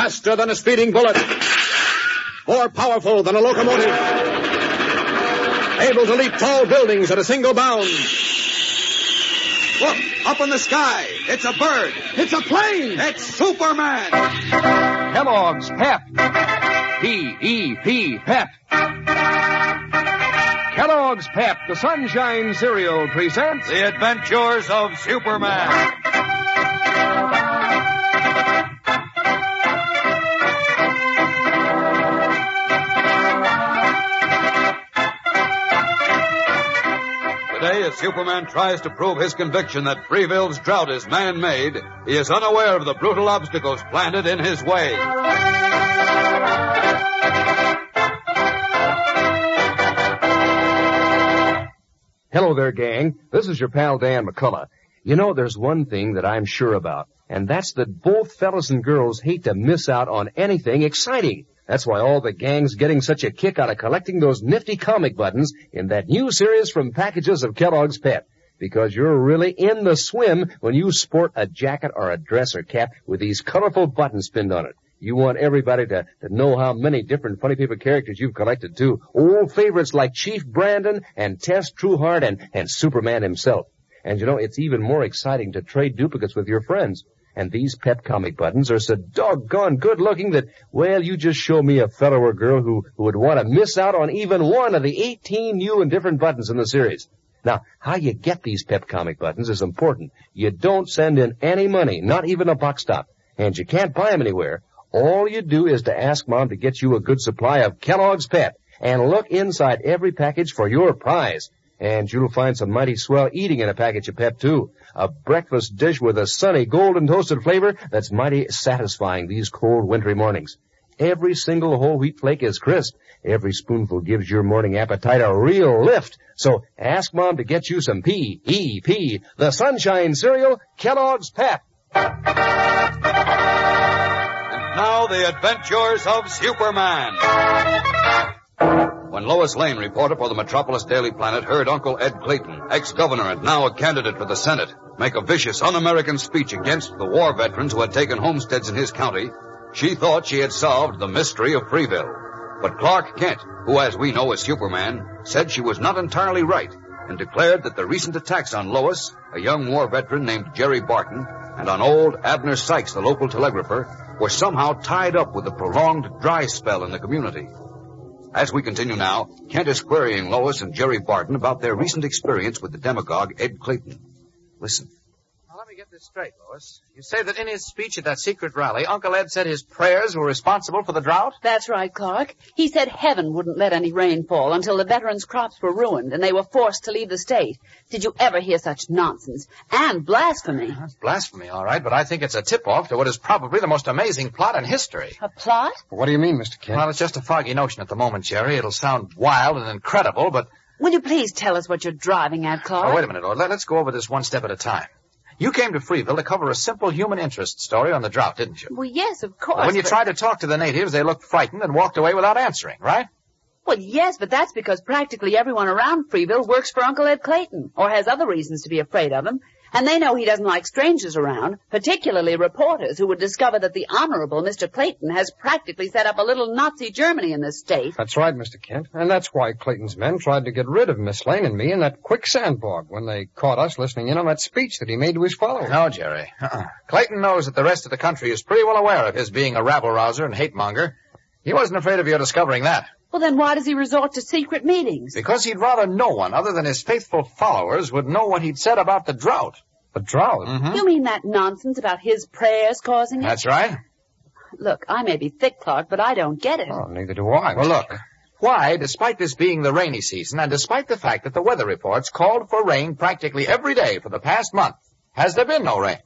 Faster than a speeding bullet. More powerful than a locomotive. Able to leap tall buildings at a single bound. Look, up in the sky. It's a bird. It's a plane. It's Superman. Kellogg's Pep. P-E-P, Pep. Kellogg's Pep, the Sunshine Cereal, presents The Adventures of Superman. Today, as Superman tries to prove his conviction that Freeville's drought is man-made, he is unaware of the brutal obstacles planted in his way. Hello there, gang. This is your pal Dan McCullough. You know, there's one thing that I'm sure about, and that's that both fellas and girls hate to miss out on anything exciting. That's why all the gang's getting such a kick out of collecting those nifty comic buttons in that new series from packages of Kellogg's Pep. Because you're really in the swim when you sport a jacket or a dress or cap with these colorful buttons pinned on it. You want everybody to know how many different funny paper characters you've collected, too. Old favorites like Chief Brandon and Tess Trueheart and Superman himself. And, you know, it's even more exciting to trade duplicates with your friends. And these Pep comic buttons are so doggone good-looking that, well, you just show me a fellow or girl who would want to miss out on even one of the 18 new and different buttons in the series. Now, how you get these Pep comic buttons is important. You don't send in any money, not even a box stop. And you can't buy them anywhere. All you do is to ask Mom to get you a good supply of Kellogg's Pep and look inside every package for your prize. And you'll find some mighty swell eating in a package of Pep, too. A breakfast dish with a sunny golden toasted flavor that's mighty satisfying these cold wintry mornings. Every single whole wheat flake is crisp. Every spoonful gives your morning appetite a real lift. So ask Mom to get you some P-E-P, the Sunshine Cereal, Kellogg's Pep. Now, the Adventures of Superman. When Lois Lane, reporter for the Metropolis Daily Planet, heard Uncle Ed Clayton, ex-governor and now a candidate for the Senate, make a vicious, un-American speech against the war veterans who had taken homesteads in his county, she thought she had solved the mystery of Freeville. But Clark Kent, who, as we know, is Superman, said she was not entirely right and declared that the recent attacks on Lois, a young war veteran named Jerry Barton, and on old Abner Sykes, the local telegrapher, were somehow tied up with the prolonged dry spell in the community. As we continue now, Kent is querying Lois and Jerry Barton about their recent experience with the demagogue Ed Clayton. Listen. Now, let me get this straight, Lois. You say that in his speech at that secret rally, Uncle Ed said his prayers were responsible for the drought? That's right, Clark. He said heaven wouldn't let any rain fall until the veterans' crops were ruined and they were forced to leave the state. Did you ever hear such nonsense? And blasphemy. That's blasphemy, all right, but I think it's a tip-off to what is probably the most amazing plot in history. A plot? What do you mean, Mr. Kent? Well, it's just a foggy notion at the moment, Jerry. It'll sound wild and incredible, but... Will you please tell us what you're driving at, Clark? Oh, wait a minute, Lord. Let's go over this one step at a time. You came to Freeville to cover a simple human interest story on the drought, didn't you? Well, yes, of course. When you tried to talk to the natives, they looked frightened and walked away without answering, right? Well, yes, but that's because practically everyone around Freeville works for Uncle Ed Clayton, or has other reasons to be afraid of him. And they know he doesn't like strangers around, particularly reporters who would discover that the Honorable Mr. Clayton has practically set up a little Nazi Germany in this state. That's right, Mr. Kent. And that's why Clayton's men tried to get rid of Miss Lane and me in that quicksand bog when they caught us listening in on that speech that he made to his followers. No, Jerry. Clayton knows that the rest of the country is pretty well aware of his being a rabble-rouser and hate-monger. He wasn't afraid of your discovering that. Well, then why does he resort to secret meetings? Because he'd rather no one other than his faithful followers would know what he'd said about the drought. The drought? Mm-hmm. You mean that nonsense about his prayers causing it? That's right. Look, I may be thick, Clark, but I don't get it. Oh, neither do I. Well, look, why, despite this being the rainy season, and despite the fact that the weather reports called for rain practically every day for the past month, has there been no rain?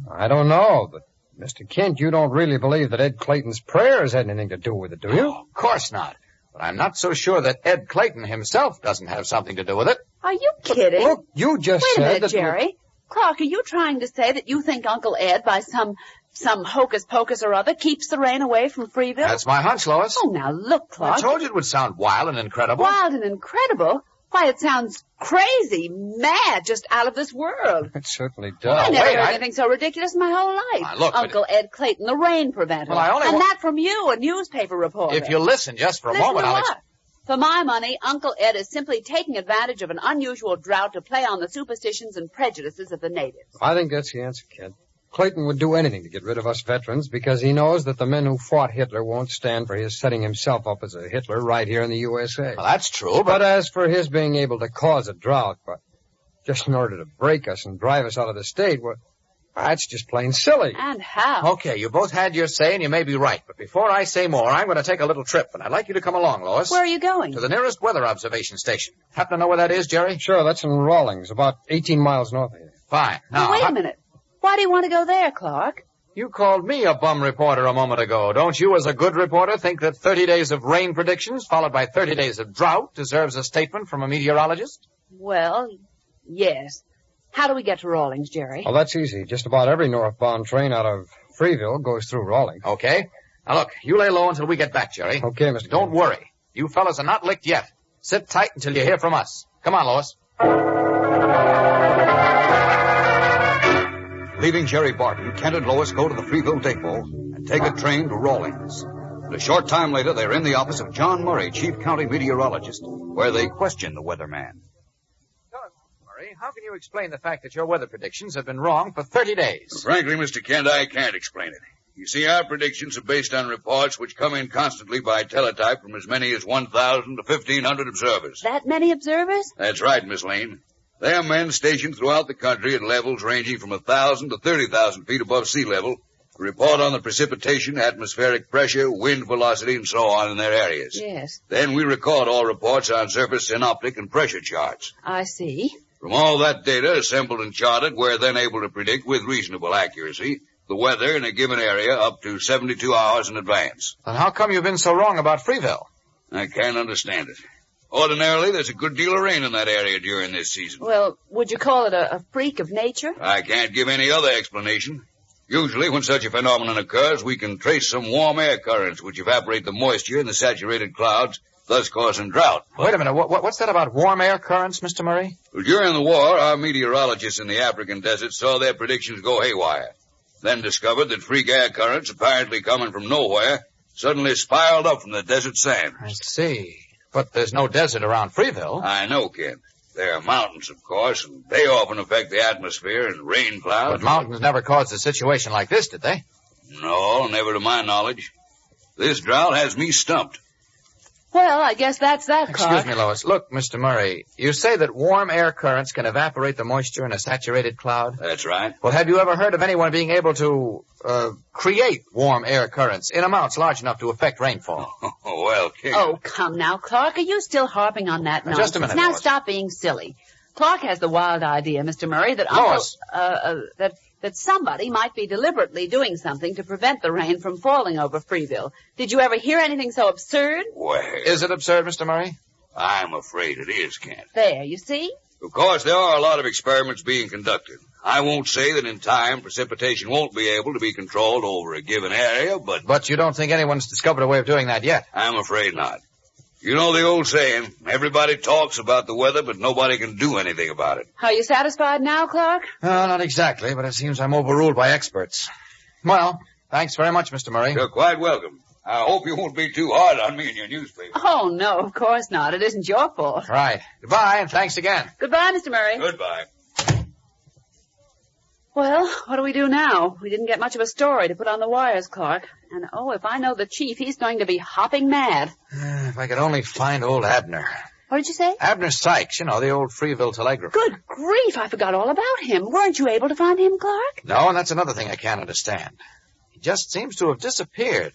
I don't know, but Mr. Kent, you don't really believe that Ed Clayton's prayers had anything to do with it, do you? Oh, of course not. But I'm not so sure that Ed Clayton himself doesn't have something to do with it. Are you kidding? Look, you just Wait a said minute, that... Jerry. Clark, are you trying to say that you think Uncle Ed, by some hocus-pocus or other, keeps the rain away from Freeville? That's my hunch, Lois. Oh, now look, Clark. I told you it would sound wild and incredible. Wild and incredible? Why, it sounds crazy, mad, just out of this world. It certainly I does. never heard anything so ridiculous in my whole life. Look, Uncle Ed Clayton, the rain preventer. Well, I only and wa- that from you, a newspaper reporter. If you listen just for a Listen moment, to Alex. what? For my money, Uncle Ed is simply taking advantage of an unusual drought to play on the superstitions and prejudices of the natives. I think that's the answer, kid. Clayton would do anything to get rid of us veterans because he knows that the men who fought Hitler won't stand for his setting himself up as a Hitler right here in the USA. Well, that's true, But as for his being able to cause a drought, but just in order to break us and drive us out of the state, well, that's just plain silly. And how? Okay, you both had your say, and you may be right. But before I say more, I'm going to take a little trip, and I'd like you to come along, Lois. Where are you going? To the nearest weather observation station. Happen to know where that is, Jerry? Sure, that's in Rawlings, about 18 miles north of here. Fine. Now, Wait a minute. Why do you want to go there, Clark? You called me a bum reporter a moment ago. Don't you, as a good reporter, think that 30 days of rain predictions followed by 30 days of drought deserves a statement from a meteorologist? Well, yes. How do we get to Rawlings, Jerry? Well, that's easy. Just about every northbound train out of Freeville goes through Rawlings. Okay. Now, look, you lay low until we get back, Jerry. Okay, Mr. Don't Kennedy. worry. You fellas are not licked yet. Sit tight until you hear from us. Come on, Lois. Leaving Jerry Barton, Kent and Lois go to the Freeville depot and take a train to Rawlings. And a short time later, they're in the office of John Murray, chief county meteorologist, where they question the weatherman. Murray, how can you explain the fact that your weather predictions have been wrong for 30 days? Frankly, Mr. Kent, I can't explain it. You see, our predictions are based on reports which come in constantly by teletype from as many as 1,000 to 1,500 observers. That many observers? That's right, Miss Lane. They are men stationed throughout the country at levels ranging from 1,000 to 30,000 feet above sea level to report on the precipitation, atmospheric pressure, wind velocity, and so on in their areas. Yes. Then we record all reports on surface synoptic and pressure charts. I see. From all that data assembled and charted, we're then able to predict with reasonable accuracy the weather in a given area up to 72 hours in advance. Then how come you've been so wrong about Freeville? I can't understand it. Ordinarily, there's a good deal of rain in that area during this season. Well, would you call it a freak of nature? I can't give any other explanation. Usually, when such a phenomenon occurs, we can trace some warm air currents which evaporate the moisture in the saturated clouds, thus causing drought. Wait a minute. What's that about warm air currents, Mr. Murray? Well, during the war, our meteorologists in the African desert saw their predictions go haywire. Then discovered that freak air currents, apparently coming from nowhere, suddenly spiraled up from the desert sand. I see. But there's no desert around Freeville. I know, Kent. There are mountains, of course, and they often affect the atmosphere and rain clouds. But mountains never caused a situation like this, did they? No, never to my knowledge. This drought has me stumped. Well, I guess that's that, Clark. Excuse me, Lois. Look, Mr. Murray, you say that warm air currents can evaporate the moisture in a saturated cloud? That's right. Well, have you ever heard of anyone being able to create warm air currents in amounts large enough to affect rainfall? Oh, well, Kent. Oh, come now, Clark. Are you still harping on that nonsense? Just a minute, Now Lois. stop being silly. Clark has the wild idea, Mr. Murray, that Lois. that somebody might be deliberately doing something to prevent the rain from falling over Freeville. Did you ever hear anything so absurd? Well, Is it absurd, Mr. Murray? I'm afraid it is, Kent. There, you see? Of course, there are a lot of experiments being conducted. I won't say that in time precipitation won't be able to be controlled over a given area, but But you don't think anyone's discovered a way of doing that yet? I'm afraid not. You know the old saying, everybody talks about the weather, but nobody can do anything about it. Are you satisfied now, Clark? Not exactly, but it seems I'm overruled by experts. Well, thanks very much, Mr. Murray. You're quite welcome. I hope you won't be too hard on me in your newspaper. Oh, no, of course not. It isn't your fault. Right. Goodbye, and thanks again. Goodbye, Mr. Murray. Goodbye. Well, what do we do now? We didn't get much of a story to put on the wires, Clark. And, oh, if I know the chief, he's going to be hopping mad. If I could only find old Abner. What did you say? Abner Sykes, you know, the old Freeville telegrapher. Good grief, I forgot all about him. Weren't you able to find him, Clark? No, and that's another thing I can't understand. He just seems to have disappeared.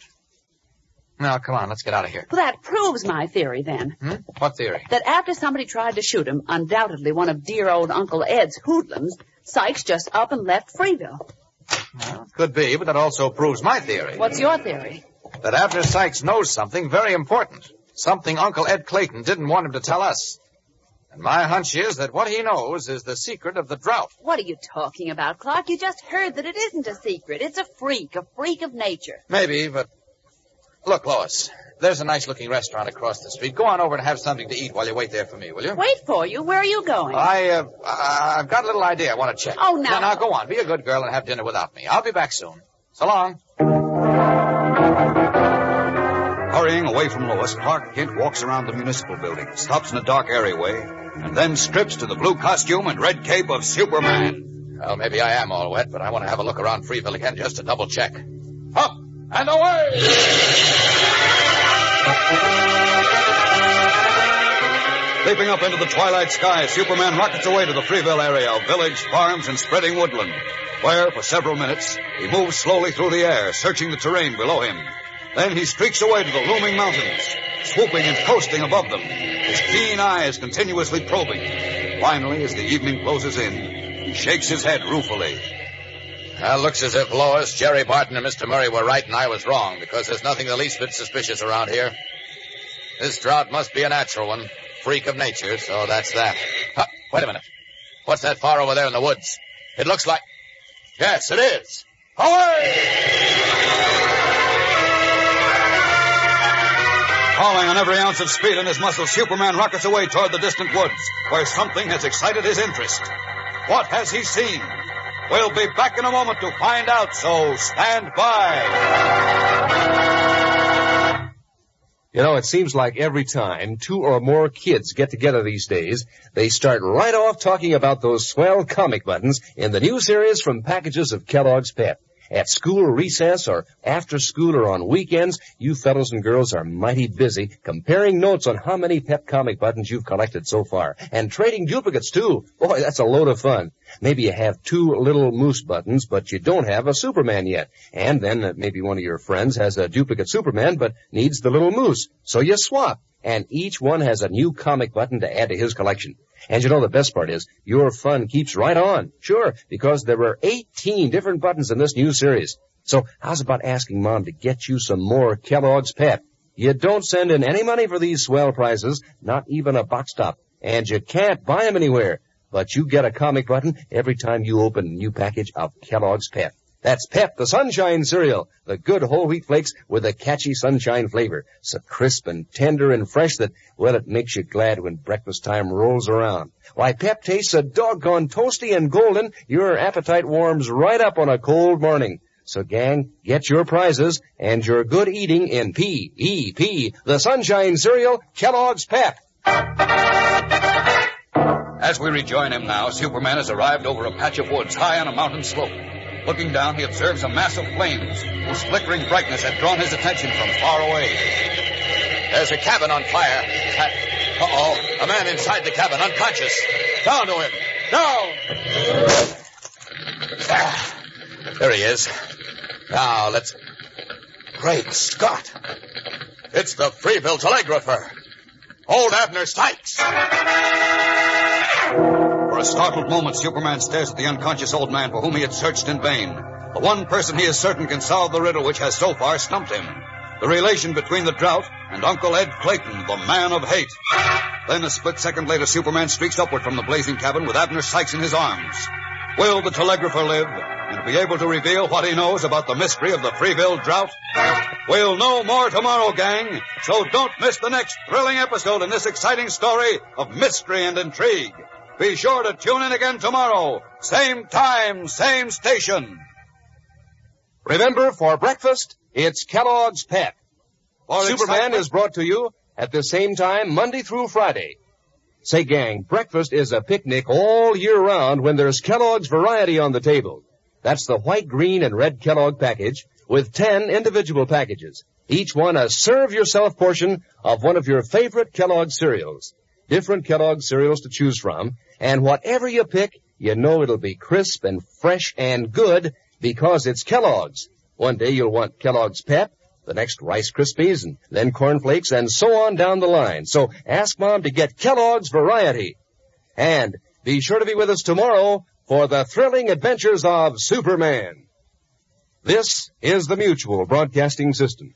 Now, come on, let's get out of here. Well, that proves my theory, then. What theory? That after somebody tried to shoot him, undoubtedly one of dear old Uncle Ed's hoodlums, Sykes just up and left Freeville. Well, could be, but that also proves my theory. What's your theory? That Abner Sykes knows something very important. Something Uncle Ed Clayton didn't want him to tell us. And my hunch is that what he knows is the secret of the drought. What are you talking about, Clark? You just heard that it isn't a secret. It's a freak of nature. Maybe, but... Look, Lois, There's a nice-looking restaurant across the street. Go on over and have something to eat while you wait there for me, will you? Wait for you? Where are you going? I've got a little idea I want to check. Oh, no. Now, go on. Be a good girl and have dinner without me. I'll be back soon. So long. Hurrying away from Lois, Clark Kent walks around the municipal building, stops in a dark alleyway, and then strips to the blue costume and red cape of Superman. Well, maybe I am all wet, but I want to have a look around Freeville again just to double-check. Up and away! Leaping up into the twilight sky, Superman rockets away to the Freeville area of village, farms, and spreading woodland, where, for several minutes, he moves slowly through the air, searching the terrain below him. Then he streaks away to the looming mountains, swooping and coasting above them, his keen eyes continuously probing. Finally, as the evening closes in, he shakes his head ruefully. Well, looks as if Lois, Jerry Barton, and Mr. Murray were right and I was wrong, because there's nothing the least bit suspicious around here. This drought must be a natural one, freak of nature, so that's that. Wait a minute. What's that far over there in the woods? It looks like... Yes, it is. Away! Hauling on every ounce of speed in his muscles, Superman rockets away toward the distant woods, where something has excited his interest. What has he seen? We'll be back in a moment to find out, so stand by. You know, it seems like every time 2 or more kids get together these days, they start right off talking about those swell comic buttons in the new series from packages of Kellogg's Pep. At school recess or after school or on weekends, you fellows and girls are mighty busy comparing notes on how many Pep comic buttons you've collected so far. And trading duplicates, too. Boy, that's a load of fun. Maybe you have 2 little moose buttons, but you don't have a Superman yet. And then maybe one of your friends has a duplicate Superman, but needs the little moose. So you swap. And each one has a new comic button to add to his collection. And you know the best part is, your fun keeps right on. Sure, because there are 18 different buttons in this new series. So how's about asking Mom to get you some more Kellogg's Pep? You don't send in any money for these swell prizes, not even a box top. And you can't buy them anywhere. But you get a comic button every time you open a new package of Kellogg's Pep. That's Pep, the Sunshine cereal, the good whole wheat flakes with a catchy sunshine flavor. So crisp and tender and fresh that, well, it makes you glad when breakfast time rolls around. Why, Pep tastes so doggone toasty and golden, your appetite warms right up on a cold morning. So, gang, get your prizes and your good eating in P-E-P, the Sunshine cereal, Kellogg's Pep. As we rejoin him now, Superman has arrived over a patch of woods high on a mountain slope. Looking down, he observes a mass of flames whose flickering brightness had drawn his attention from far away. There's a cabin on fire. Uh-oh, a man inside the cabin, unconscious. Down to him. Down! There he is. Now, let's... Great Scott! It's the Freeville telegrapher. Old Abner Sykes. For a startled moment, Superman stares at the unconscious old man for whom he had searched in vain. The one person he is certain can solve the riddle which has so far stumped him. The relation between the Drought and Uncle Ed Clayton, the man of hate. Then a split second later, Superman streaks upward from the blazing cabin with Abner Sykes in his arms. Will the telegrapher live and be able to reveal what he knows about the mystery of the Freeville Drought? We'll know more tomorrow, gang, so don't miss the next thrilling episode in this exciting story of mystery and intrigue. Be sure to tune in again tomorrow. Same time, same station. Remember, for breakfast, it's Kellogg's Pep. Superman is brought to you at the same time Monday through Friday. Say, gang, breakfast is a picnic all year round when there's Kellogg's variety on the table. That's the white, green, and red Kellogg package with 10 individual packages. Each one a serve-yourself portion of one of your favorite Kellogg cereals. Different Kellogg cereals to choose from, and whatever you pick, you know it'll be crisp and fresh and good because it's Kellogg's. One day you'll want Kellogg's Pep, the next Rice Krispies, and then Corn Flakes, and so on down the line. So ask Mom to get Kellogg's variety. And be sure to be with us tomorrow for the thrilling adventures of Superman. This is the Mutual Broadcasting System.